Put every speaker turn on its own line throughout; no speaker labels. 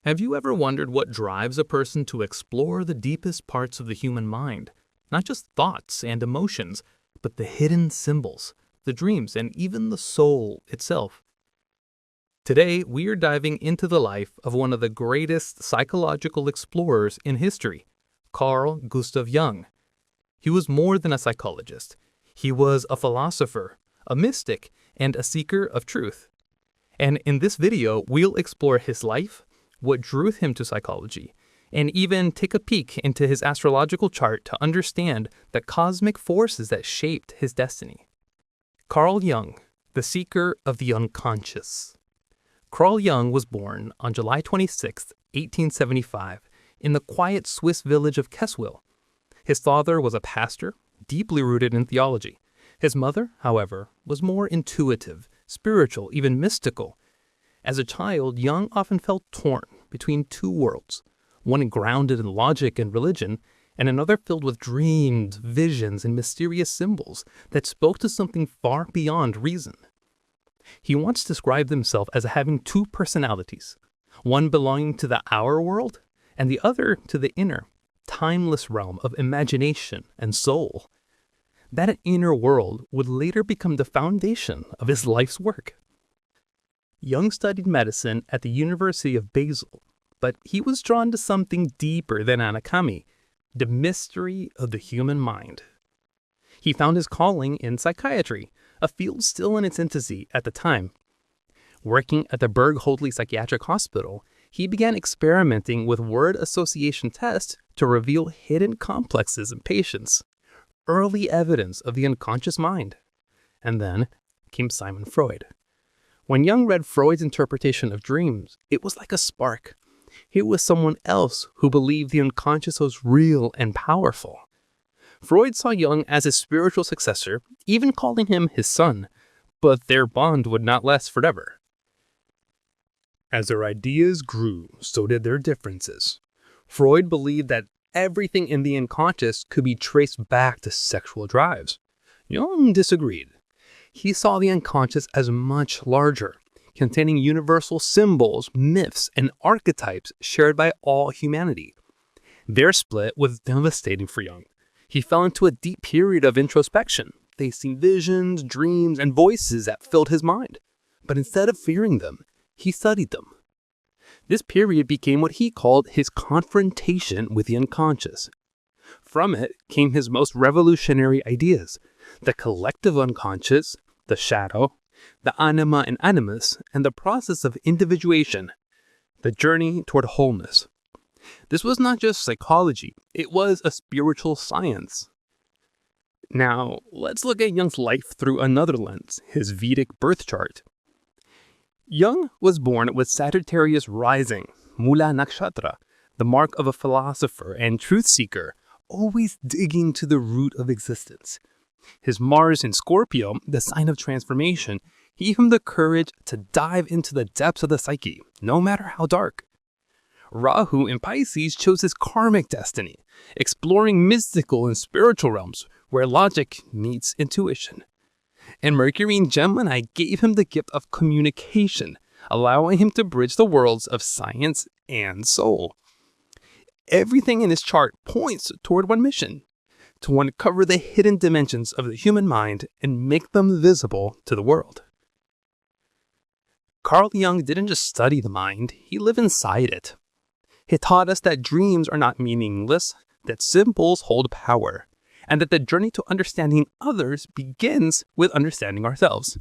Have you ever wondered what drives a person to explore the deepest parts of the human mind? Not just thoughts and emotions, but the hidden symbols, the dreams, and even the soul itself. Today, we are diving into the life of one of the greatest psychological explorers in history, Carl Gustav Jung. He was more than a psychologist. He was a philosopher, a mystic, and a seeker of truth. And in this video, we'll explore his life, what drew him to psychology, and even take a peek into his astrological chart to understand the cosmic forces that shaped his destiny. Carl Jung, the seeker of the unconscious. Carl Jung was born on July 26, 1875, in the quiet Swiss village of Keswil. His father was a pastor, deeply rooted in theology. His mother, however, was more intuitive, spiritual, even mystical. As a child, Jung often felt torn between two worlds, one grounded in logic and religion, and another filled with dreams, visions, and mysterious symbols that spoke to something far beyond reason. He once described himself as having two personalities, one belonging to the outer world and the other to the inner, timeless realm of imagination and soul. That inner world would later become the foundation of his life's work. Jung studied medicine at the University of Basel, but he was drawn to something deeper than anatomy, the mystery of the human mind. He found his calling in psychiatry, a field still in its infancy at the time. Working at the Berg-Holdley Psychiatric Hospital, he began experimenting with word association tests to reveal hidden complexes in patients, early evidence of the unconscious mind. And then came Sigmund Freud. When Jung read Freud's interpretation of dreams, it was like a spark. Here was someone else who believed the unconscious was real and powerful. Freud saw Jung as his spiritual successor, even calling him his son, but their bond would not last forever. As their ideas grew, so did their differences. Freud believed that everything in the unconscious could be traced back to sexual drives. Jung disagreed. He saw the unconscious as much larger, containing universal symbols, myths, and archetypes shared by all humanity. Their split was devastating for Jung. He fell into a deep period of introspection, facing visions, dreams, and voices that filled his mind. But instead of fearing them, he studied them. This period became what he called his confrontation with the unconscious. From it came his most revolutionary ideas: the collective unconscious, the shadow, the anima and animus, and the process of individuation, the journey toward wholeness. This was not just psychology, it was a spiritual science. Now, let's look at Jung's life through another lens, his Vedic birth chart. Jung was born with Sagittarius rising, Mula Nakshatra, the mark of a philosopher and truth seeker, always digging to the root of existence. His Mars in Scorpio, the sign of transformation, gave him the courage to dive into the depths of the psyche, no matter how dark. Rahu in Pisces chose his karmic destiny, exploring mystical and spiritual realms where logic meets intuition. And Mercury in Gemini gave him the gift of communication, allowing him to bridge the worlds of science and soul. Everything in his chart points toward one mission: to uncover the hidden dimensions of the human mind and make them visible to the world. Carl Jung didn't just study the mind, he lived inside it. He taught us that dreams are not meaningless, that symbols hold power, and that the journey to understanding others begins with understanding ourselves.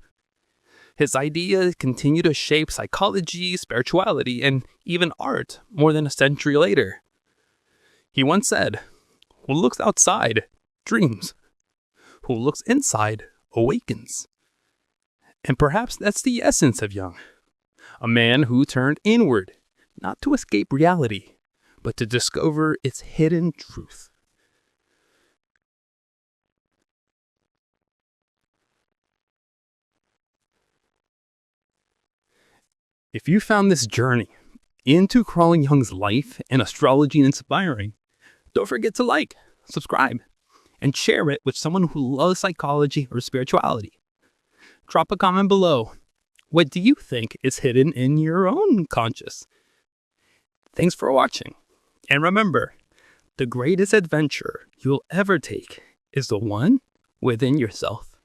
His ideas continue to shape psychology, spirituality, and even art more than a century later. He once said, "Who looks outside dreams. Who looks inside awakens." And perhaps that's the essence of Jung. A man who turned inward, not to escape reality, but to discover its hidden truth. If you found this journey into Carl Jung's life and astrology inspiring, don't forget to like, subscribe, and share it with someone who loves psychology or spirituality. Drop a comment below. What do you think is hidden in your own conscious?
Thanks for watching. And remember, the greatest adventure you'll ever take is the one within yourself.